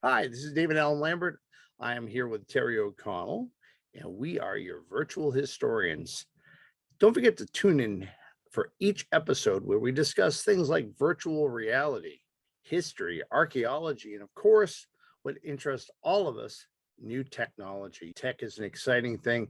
Hi, this is David Allen Lambert. I am here with Terry O'Connell, and we are your virtual historians. Don't forget to tune in for each episode where we discuss things like virtual reality, history, archaeology, and of course, what interests all of us, new technology. Tech is an exciting thing,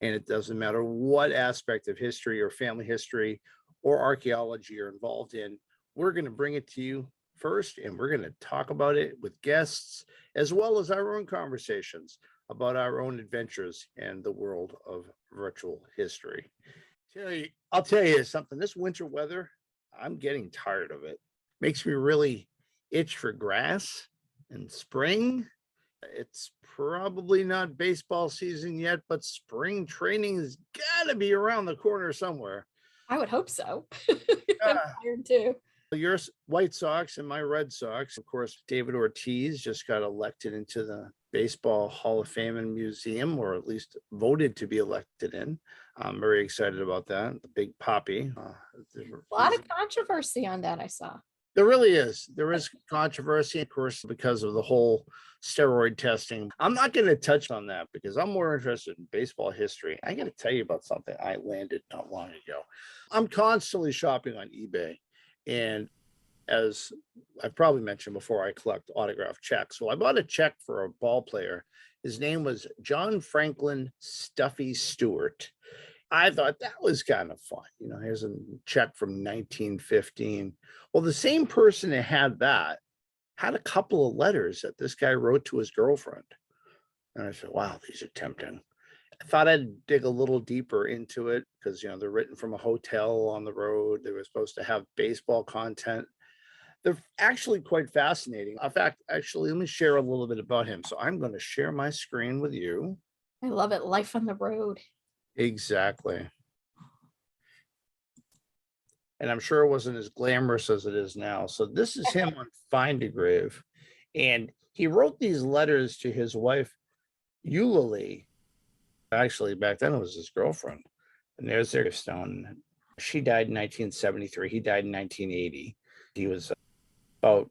and it doesn't matter what aspect of history or family history or archaeology you're involved in. We're going to bring it to you first, and we're going to talk about it with guests as well as our own conversations about our own adventures in the world of virtual history. I'll tell you something, this winter weather, I'm getting tired of it. Makes me really itch for grass and spring. It's probably not baseball season yet, but spring training has got to be around the corner somewhere. I would hope so. I'm Uh, tired too. Your White Sox and my Red Sox. Of course, David Ortiz just got elected into the Baseball Hall of Fame and Museum, or at least voted to be elected in. I'm very excited about that. The Big Poppy. A lot of controversy on that I saw. There really is. There is controversy, of course, because of the whole steroid testing. I'm not going to touch on that because I'm more interested in baseball history. I got to tell you about something I landed not long ago. I'm constantly shopping on eBay. And as I've probably mentioned before, I collect autographed checks. So I bought a check for a ball player. His name was John Franklin Stuffy Stewart. I thought that was kind of fun. Here's a check from 1915. Well, the same person that had that had a couple of letters that this guy wrote to his girlfriend. And I said, wow, these are tempting. I thought I'd dig a little deeper into it because, they're written from a hotel on the road. They were supposed to have baseball content. They're actually quite fascinating. In fact, actually, let me share a little bit about him. So I'm going to share my screen with you. I love it. Life on the road. Exactly. And I'm sure it wasn't as glamorous as it is now. So this is him on Find a Grave. And he wrote these letters to his wife, Eulalie. Actually, back then it was his girlfriend. And there's their stone. She died in 1973. He died in 1980. He was about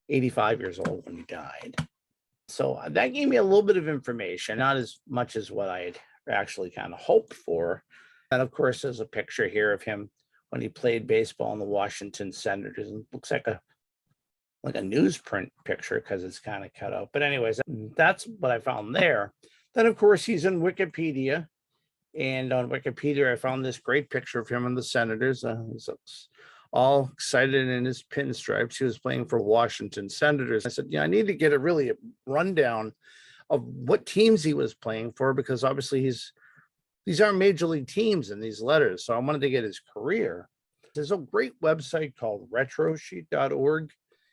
85 years old when he died. So that gave me a little bit of information, not as much as what I had actually kind of hoped for. And of course, there's a picture here of him when he played baseball in the Washington Senators. It looks like a newsprint picture because it's kind of cut out. But anyways, that's what I found there. Then, of course, he's in Wikipedia. And on Wikipedia, I found this great picture of him in the Senators. He's all excited in his pinstripes. He was playing for Washington Senators. I said, I need to get a rundown of what teams he was playing for, because obviously these aren't major league teams in these letters. So I wanted to get his career. There's a great website called retrosheet.org.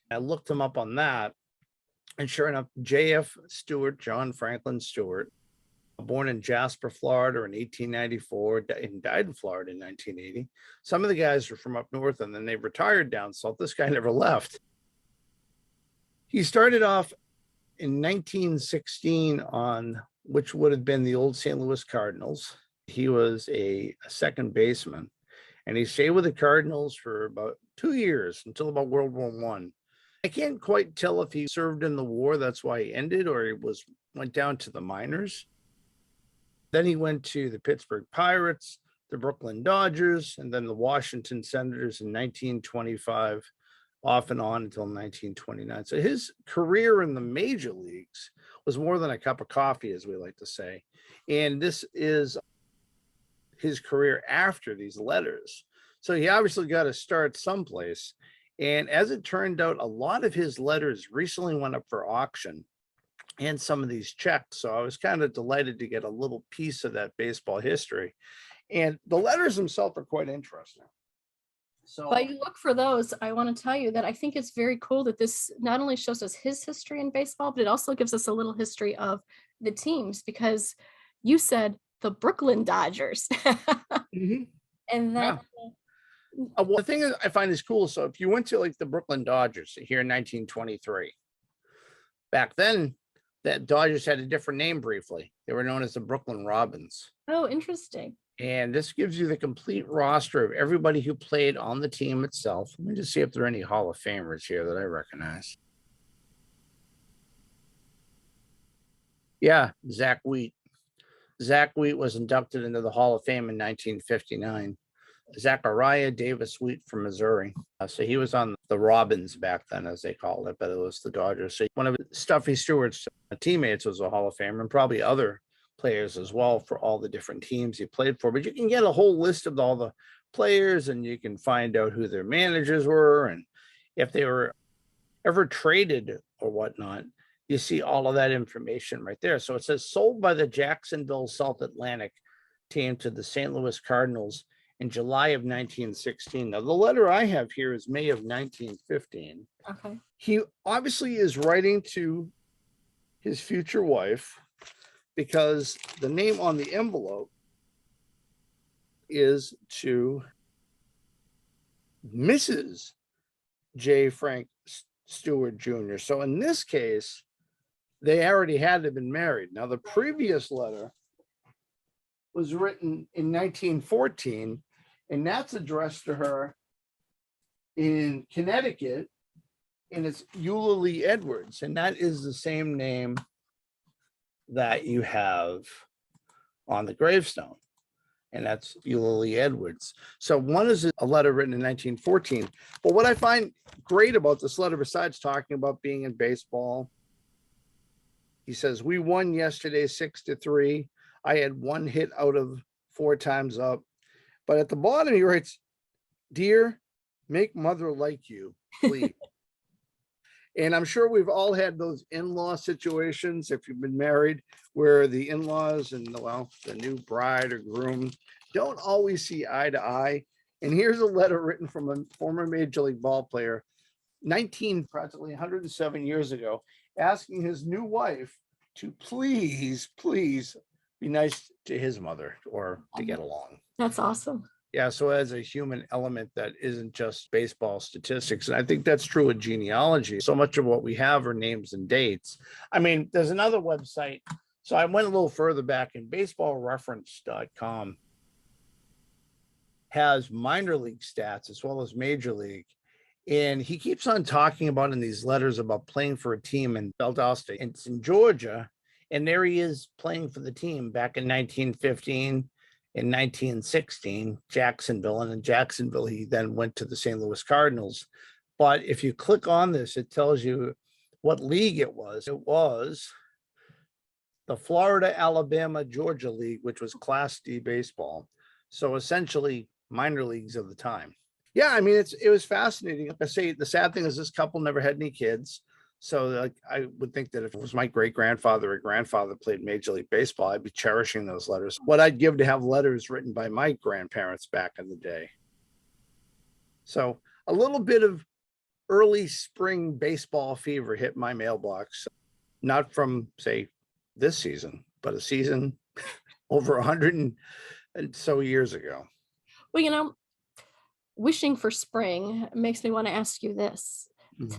I looked him up on that. And sure enough, J.F. Stewart, John Franklin Stewart, born in Jasper, Florida in 1894, and died in Florida in 1980. Some of the guys are from up north, and then they retired down south. This guy never left. He started off in 1916 on which would have been the old St. Louis Cardinals. He was a second baseman, and he stayed with the Cardinals for about 2 years until about World War I. I can't quite tell if he served in the war, that's why he ended, or he went down to the minors. Then he went to the Pittsburgh Pirates, the Brooklyn Dodgers, and then the Washington Senators in 1925, off and on until 1929. So his career in the major leagues was more than a cup of coffee, as we like to say. And this is his career after these letters. So he obviously got to start someplace. And as it turned out, a lot of his letters recently went up for auction, and some of these checks. So I was kind of delighted to get a little piece of that baseball history. And the letters themselves are quite interesting. So While you look for those, I want to tell you that I think it's very cool that this not only shows us his history in baseball, but it also gives us a little history of the teams, because you said the Brooklyn Dodgers. Mhm. And that Well, the thing that I find is cool. So if you went to like the Brooklyn Dodgers here in 1923, back then, that Dodgers had a different name briefly. They were known as the Brooklyn Robins. oh, interesting. And this gives you the complete roster of everybody who played on the team itself. Let me just see if there are any Hall of Famers here that I recognize. Yeah, Zach Wheat. Zach Wheat was inducted into the Hall of Fame in 1959. Zachariah Davis Wheat from Missouri. So he was on the Robins back then, as they called it, but it was the Dodgers. So one of Stuffy Stewart's teammates was a Hall of Famer, and probably other players as well for all the different teams he played for. But you can get a whole list of all the players, and you can find out who their managers were and if they were ever traded or whatnot. You see all of that information right there. So it says sold by the Jacksonville South Atlantic team to the St. Louis Cardinals in July of 1916. Now, the letter I have here is May of 1915. Okay. He obviously is writing to his future wife because the name on the envelope is to Mrs. J. Frank Stewart Jr. So in this case, they already had to been married. Now, the previous letter was written in 1914, and that's addressed to her in Connecticut, and it's Eulalie Edwards, and that is the same name that you have on the gravestone, and that's Eulalie Edwards. So one is a letter written in 1914, but what I find great about this letter, besides talking about being in baseball, he says, we won yesterday 6-3. I had one hit out of 4 times up. But at the bottom, he writes, dear, make mother like you, please. And I'm sure we've all had those in-law situations, if you've been married, where the in-laws and, well, the new bride or groom don't always see eye to eye. And here's a letter written from a former Major League ball player, practically 107 years ago, asking his new wife to please be nice to his mother or to get along. That's awesome. Yeah, so as a human element that isn't just baseball statistics. And I think that's true with genealogy. So much of what we have are names and dates. I mean, there's another website. So I went a little further back, and baseballreference.com has minor league stats as well as major league. And he keeps on talking about in these letters about playing for a team in Valdosta. It's in Georgia. And there he is playing for the team back in 1915, in 1916, Jacksonville. And in Jacksonville, he then went to the St. Louis Cardinals. But if you click on this, it tells you what league it was. It was the Florida, Alabama, Georgia League, which was Class D baseball. So essentially minor leagues of the time. Yeah, I mean, it was fascinating. Like I say, the sad thing is this couple never had any kids. So like, I would think that if it was my great grandfather or grandfather played Major League Baseball, I'd be cherishing those letters. What I'd give to have letters written by my grandparents back in the day. So a little bit of early spring baseball fever hit my mailbox, not from, say, this season, but a season over 100 and so years ago. Well, wishing for spring makes me want to ask you this.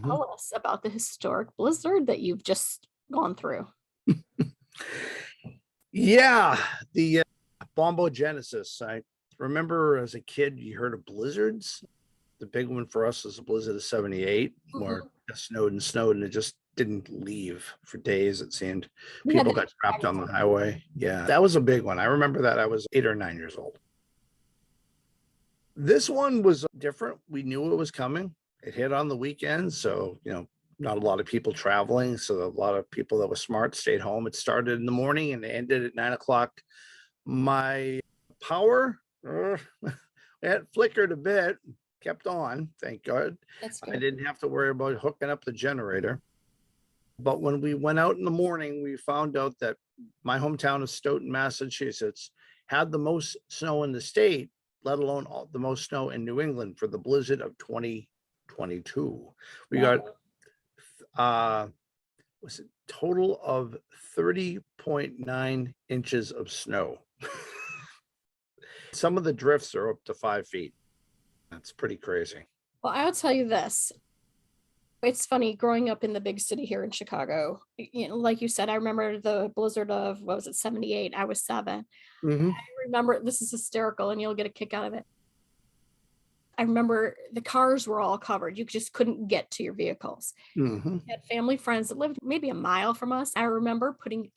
Tell us about the historic blizzard that you've just gone through. Yeah, the bombogenesis. I remember as a kid, you heard of blizzards. The big one for us was the blizzard of 78, where it snowed and it just didn't leave for days, it seemed. People got trapped on the highway. Yeah, that was a big one. I remember that. I was 8 or 9 years old. This one was different. We knew it was coming. It hit on the weekend, so not a lot of people traveling. So a lot of people that were smart stayed home. It started in the morning and ended at 9 o'clock. My power it flickered a bit, kept on, thank God. That's good. I didn't have to worry about hooking up the generator. But when we went out in the morning, we found out that my hometown of Stoughton, Massachusetts, had the most snow in the state, let alone the most snow in New England for the blizzard of 2022. We got was a total of 30.9 inches of snow. Some of the drifts are up to 5 feet. That's pretty crazy. Well, I'll tell you this. It's funny growing up in the big city here in Chicago. Like you said, I remember the blizzard of, what was it, 78? I was 7. I remember, this is hysterical and you'll get a kick out of it. I remember the cars were all covered. You just couldn't get to your vehicles. Hmm. We had family friends that lived maybe a mile from us. I remember putting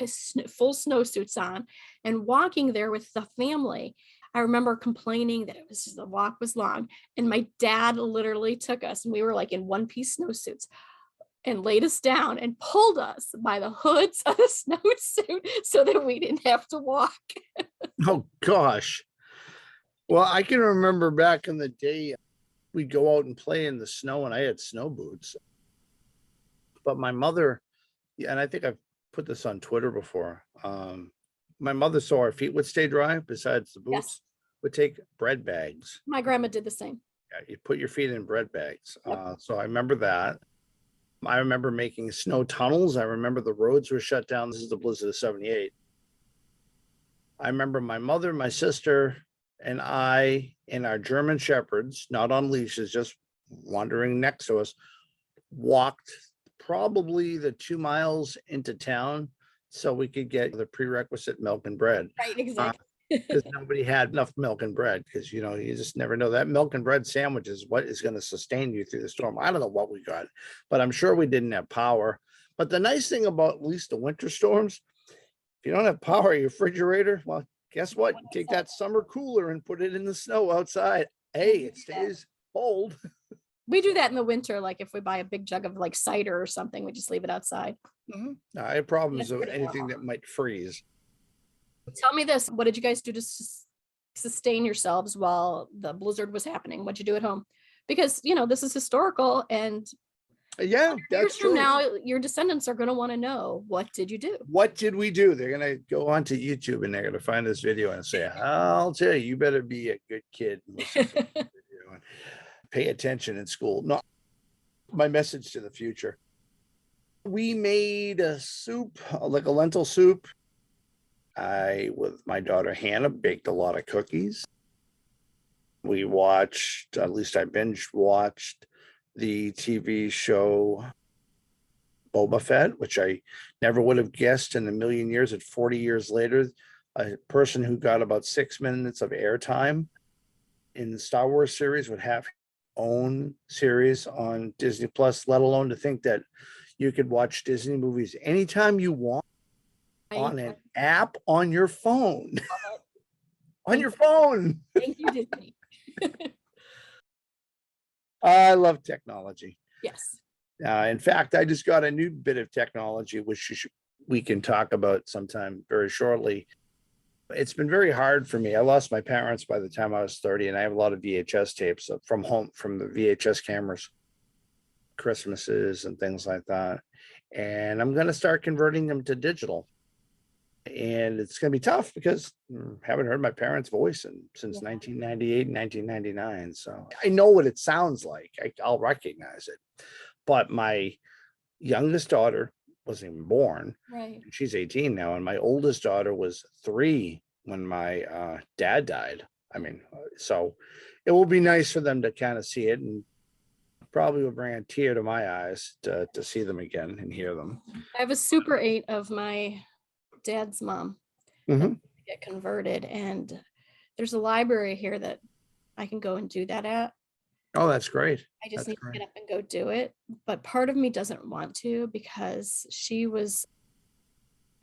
full snowsuits on and walking there with the family. I remember complaining that it was just, the walk was long, and my dad literally took us, and we were like in one-piece snowsuits, and laid us down and pulled us by the hoods of the snowsuit so that we didn't have to walk. Oh gosh. Well, I can remember back in the day, we'd go out and play in the snow, and I had snow boots. But my mother, yeah, and I think I've put this on Twitter before. My mother, so our feet would stay dry, besides the Yes, boots, would take bread bags. my grandma did the same. Yeah, you put your feet in bread bags. Yep. So I remember that. I remember making snow tunnels. I remember the roads were shut down. This is the blizzard of 78. I remember my mother, my sister, and I and our German shepherds, not on leashes, just wandering next to us, walked probably the 2 miles into town so we could get the prerequisite milk and bread. Right, exactly. Because nobody had enough milk and bread, because you just never know. That milk and bread sandwich is what is going to sustain you through the storm. I don't know what we got, but I'm sure we didn't have power. But the nice thing about at least the winter storms, if you don't have power, your refrigerator, well, guess what? You take that summer cooler and put it in the snow outside. Hey, it stays cold. We do that in the winter, like if we buy a big jug of like cider or something, we just leave it outside. I have problems That's with pretty anything normal. that might freeze. Tell me this, what did you guys do to sustain yourselves while the blizzard was happening? What'd you do at home? Because, this is historical, and Yeah, years that's from true. now, your descendants are going to want to know, what did you do? What did we do? They're gonna go onto YouTube and they're gonna find this video and say, "I'll tell you, you better be a good kid and listen to this video and pay attention in school." No, my message to the future. We made a soup, like a lentil soup. I, with my daughter Hannah, baked a lot of cookies. We watched, at least I binge watched the TV show Boba Fett, which I never would have guessed in a million years. At 40 years later, a person who got about 6 minutes of airtime in the Star Wars series would have own series on Disney Plus, let alone to think that you could watch Disney movies anytime you want on an app on your phone. On your phone. Thank you, Disney. I love technology. Yes. In fact, I just got a new bit of technology, which we can talk about sometime very shortly. It's been very hard for me. I lost my parents by the time I was 30, and I have a lot of VHS tapes from home, from the VHS cameras, Christmases and things like that. And I'm going to start converting them to digital. And it's going to be tough because I haven't heard my parents' voice since 1998, 1999. So I know what it sounds like. I'll recognize it. But my youngest daughter wasn't even born. Right. She's 18 now. And my oldest daughter was 3 when my dad died. I mean, so it will be nice for them to kind of see it, and probably will bring a tear to my eyes to see them again and hear them. I have a Super 8 of my dad's mom Mhm. get converted, and there's a library here that I can go and do that at. Oh, that's great. I just That's need to great. get up and go do it. But part of me doesn't want to, because she was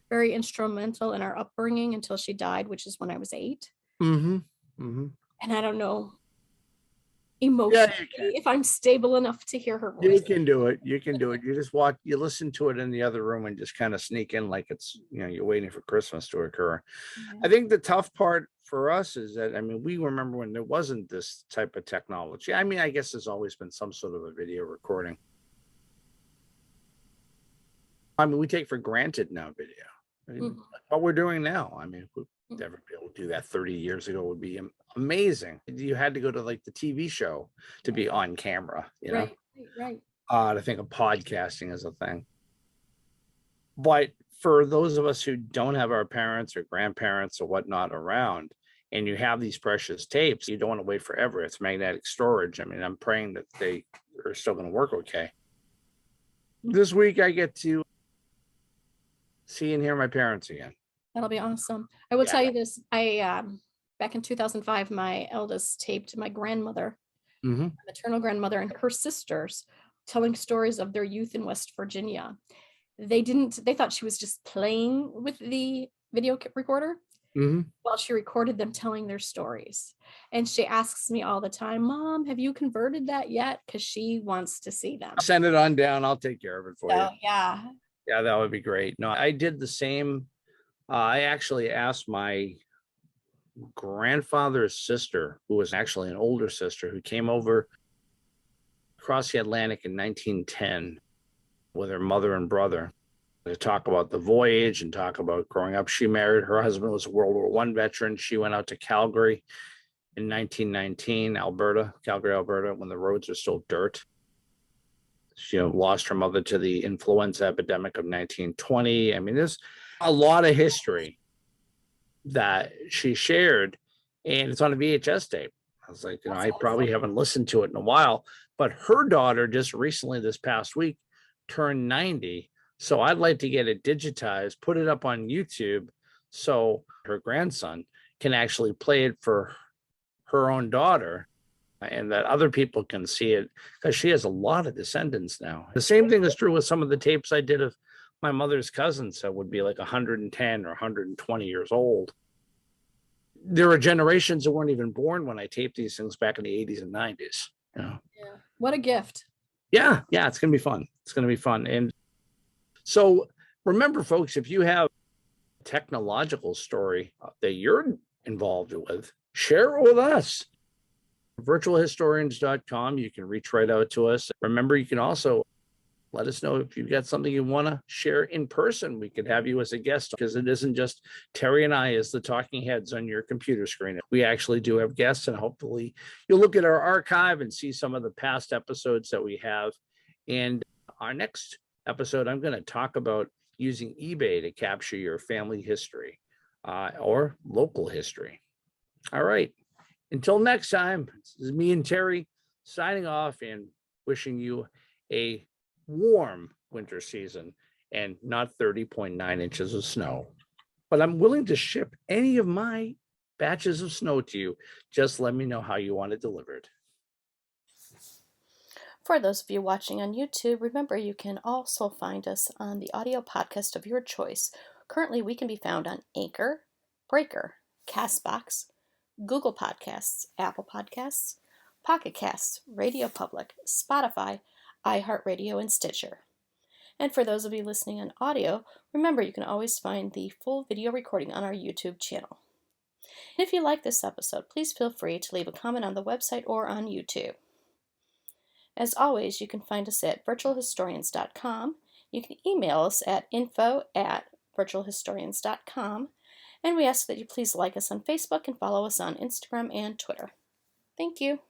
very instrumental in our upbringing until she died, which is when I was 8. Mm-hmm. Mm-hmm. And I don't know Yeah, emotionally you can. if I'm stable enough to hear her You voice. can do it. You can do it. You just watch, you listen to it in the other room and just kind of sneak in like it's, you're waiting for Christmas to occur. Yeah. I think the tough part for us is that, I mean, we remember when there wasn't this type of technology. I mean, I guess there's always been some sort of a video recording. I mean, we take for granted now video. I mean, what we're doing now. I mean, if we never be able to do that 30 years ago would be amazing. You had to go to like the TV show to be on camera, Right, right. To think of podcasting as a thing. But for those of us who don't have our parents or grandparents or whatnot around, and you have these precious tapes, you don't want to wait forever. It's magnetic storage. I mean, I'm praying that they are still going to work okay. This week I get to see and hear my parents again. That'll be awesome. I will tell you this. I back in 2005, my eldest taped my grandmother Hmm. maternal grandmother and her sisters telling stories of their youth in West Virginia. They thought she was just playing with the video recorder Hmm. while she recorded them telling their stories. And she asks me all the time, Mom, have you converted that yet? Because she wants to see them. Send it on down. I'll take care of it for you. So, yeah. Yeah, that would be great. No, I did the same. I actually asked my grandfather's sister, who was actually an older sister, who came over across the Atlantic in 1910 with her mother and brother to talk about the voyage and talk about growing up. She married, her husband was a World War I veteran. She went out to Calgary in 1919, Calgary, Alberta, when the roads are still dirt. She lost her mother to the influenza epidemic of 1920. I mean, there's a lot of history that she shared, and it's on a VHS tape. I was like, I probably haven't listened to it in a while, but her daughter just recently this past week turned 90. So I'd like to get it digitized, put it up on YouTube so her grandson can actually play it for her own daughter and that other people can see it because she has a lot of descendants now. The same thing is true with some of the tapes I did of my mother's cousins that would be like 110 or 120 years old. There are generations that weren't even born when I taped these things back in the 80s and 90s. Yeah. What a gift. Yeah, it's going to be fun. It's going to be fun. And so remember, folks, if you have a technological story that you're involved with, share it with us. Virtualhistorians.com. You can reach right out to us. Remember, you can also let us know if you've got something you want to share in person. We could have you as a guest because it isn't just Terry and I as the talking heads on your computer screen. We actually do have guests, and hopefully you'll look at our archive and see some of the past episodes that we have. And our next episode, I'm going to talk about using eBay to capture your family history or local history. All right. Until next time, this is me and Terry signing off and wishing you a warm winter season and not 30.9 inches of snow. But I'm willing to ship any of my batches of snow to you. Just let me know how you want it delivered. For those of you watching on YouTube, remember you can also find us on the audio podcast of your choice. Currently, we can be found on Anchor, Breaker, Castbox, Google Podcasts, Apple Podcasts, Pocket Casts, Radio Public, Spotify, iHeartRadio, and Stitcher. And for those of you listening on audio, remember you can always find the full video recording on our YouTube channel. And if you like this episode, please feel free to leave a comment on the website or on YouTube. As always, you can find us at virtualhistorians.com. You can email us at info@virtualhistorians.com. And we ask that you please like us on Facebook and follow us on Instagram and Twitter. Thank you.